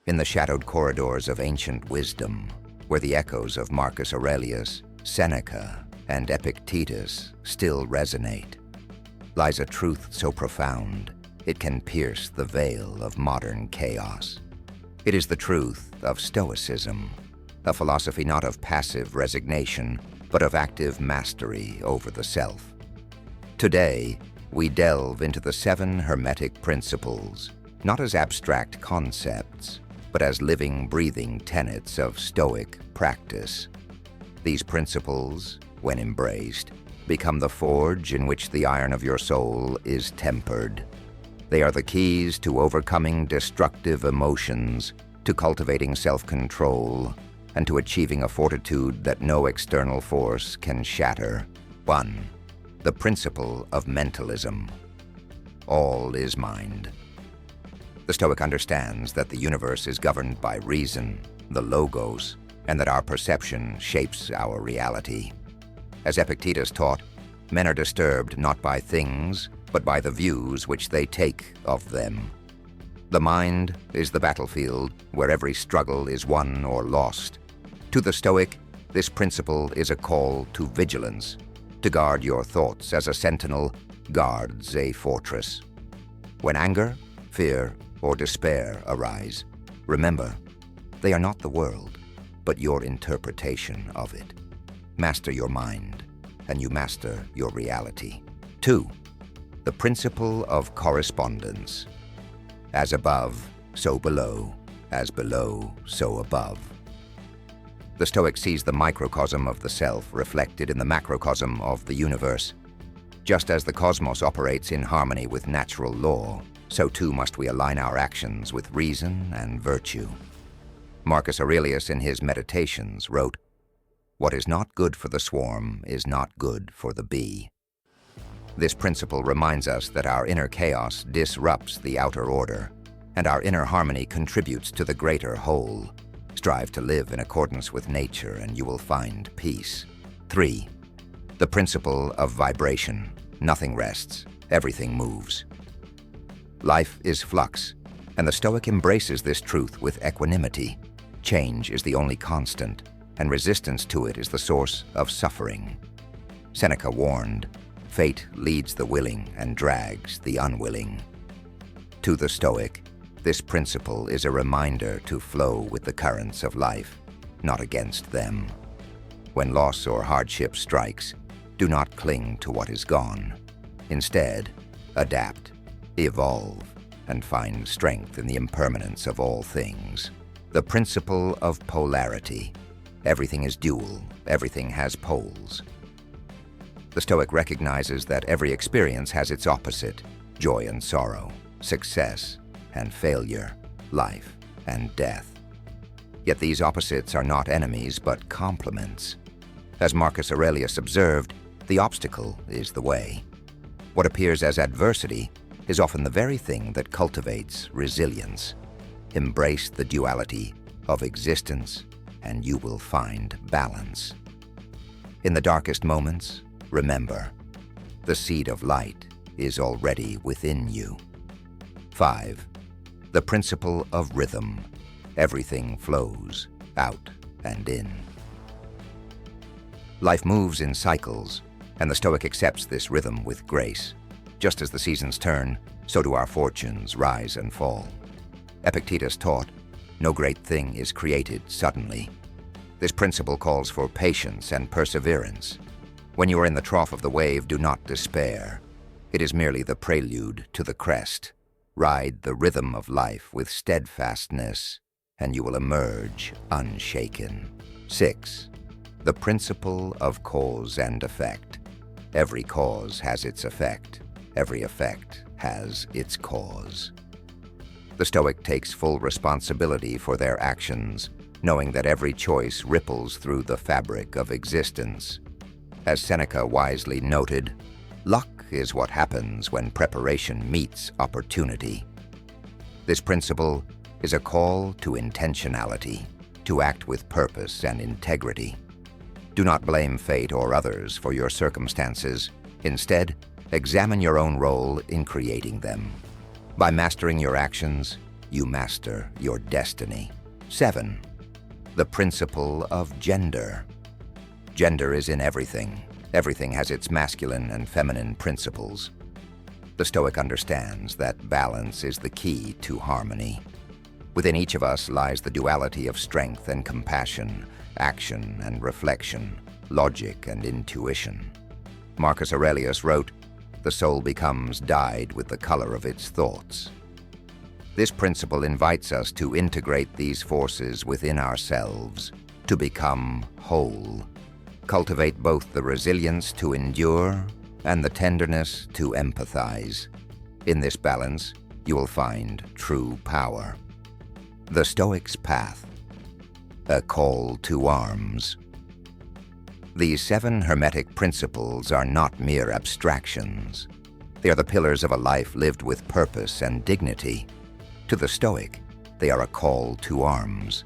In the shadowed corridors of ancient wisdom, where the echoes of Marcus Aurelius, Seneca, and Epictetus still resonate, lies a truth so profound it can pierce the veil of modern chaos. It is the truth of Stoicism, a philosophy not of passive resignation, but of active mastery over the self. Today, we delve into the 7 Hermetic Principles, not as abstract concepts, but as living, breathing tenets of Stoic practice. These principles, when embraced, become the forge in which the iron of your soul is tempered. They are the keys to overcoming destructive emotions, to cultivating self-control, and to achieving a fortitude that no external force can shatter. 1. The principle of mentalism. All is mind. The Stoic understands that the universe is governed by reason, the logos, and that our perception shapes our reality. As Epictetus taught, men are disturbed not by things, but by the views which they take of them. The mind is the battlefield where every struggle is won or lost. To the Stoic, this principle is a call to vigilance, to guard your thoughts as a sentinel guards a fortress. When anger, fear, or despair arise, remember, they are not the world, but your interpretation of it. Master your mind, and you master your reality. 2. The principle of correspondence. As above, so below. As below, so above. The Stoic sees the microcosm of the self reflected in the macrocosm of the universe. Just as the cosmos operates in harmony with natural law, so too must we align our actions with reason and virtue. Marcus Aurelius in his Meditations wrote, "What is not good for the swarm is not good for the bee." This principle reminds us that our inner chaos disrupts the outer order, and our inner harmony contributes to the greater whole. Strive to live in accordance with nature and you will find peace. 3. The principle of vibration. Nothing rests, everything moves. Life is flux, and the Stoic embraces this truth with equanimity. Change is the only constant, and resistance to it is the source of suffering. Seneca warned, "Fate leads the willing and drags the unwilling." To the Stoic, this principle is a reminder to flow with the currents of life, not against them. When loss or hardship strikes, do not cling to what is gone. Instead, adapt, evolve, and find strength in the impermanence of all things. The principle of polarity. Everything is dual, everything has poles. The Stoic recognizes that every experience has its opposite: joy and sorrow, success and failure, life and death. Yet these opposites are not enemies but complements. As Marcus Aurelius observed, the obstacle is the way. What appears as adversity is often the very thing that cultivates resilience. Embrace the duality of existence, and you will find balance. In the darkest moments, remember, the seed of light is already within you. 5. The principle of rhythm. Everything flows out and in. Life moves in cycles, and the Stoic accepts this rhythm with grace. Just as the seasons turn, so do our fortunes rise and fall. Epictetus taught, "No great thing is created suddenly." This principle calls for patience and perseverance. When you are in the trough of the wave, do not despair. It is merely the prelude to the crest. Ride the rhythm of life with steadfastness, and you will emerge unshaken. 6. The principle of cause and effect. Every cause has its effect. Every effect has its cause. The Stoic takes full responsibility for their actions, knowing that every choice ripples through the fabric of existence. As Seneca wisely noted, luck is what happens when preparation meets opportunity. This principle is a call to intentionality, to act with purpose and integrity. Do not blame fate or others for your circumstances. Instead, examine your own role in creating them. By mastering your actions, you master your destiny. 7. The principle of gender. Gender is in everything. Everything has its masculine and feminine principles. The Stoic understands that balance is the key to harmony. Within each of us lies the duality of strength and compassion, action and reflection, logic and intuition. Marcus Aurelius wrote, "The soul becomes dyed with the color of its thoughts." This principle invites us to integrate these forces within ourselves, to become whole. Cultivate both the resilience to endure and the tenderness to empathize. In this balance, you will find true power. The Stoic's path. A call to arms. These 7 Hermetic Principles are not mere abstractions. They are the pillars of a life lived with purpose and dignity. To the Stoic, they are a call to arms,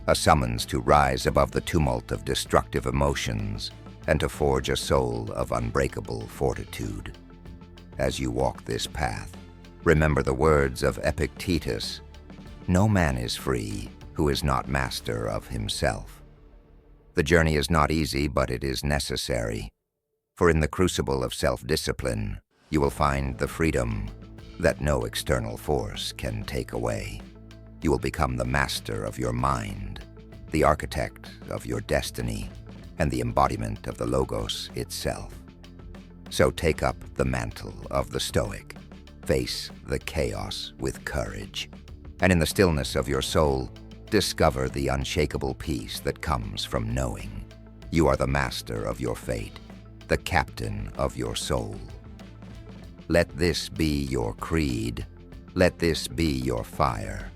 a summons to rise above the tumult of destructive emotions and to forge a soul of unbreakable fortitude. As you walk this path, remember the words of Epictetus, "No man is free who is not master of himself." The journey is not easy, but it is necessary. For in the crucible of self-discipline, you will find the freedom that no external force can take away. You will become the master of your mind, the architect of your destiny, and the embodiment of the Logos itself. So take up the mantle of the Stoic, face the chaos with courage, and in the stillness of your soul, discover the unshakable peace that comes from knowing you are the master of your fate, the captain of your soul. Let this be your creed. Let this be your fire.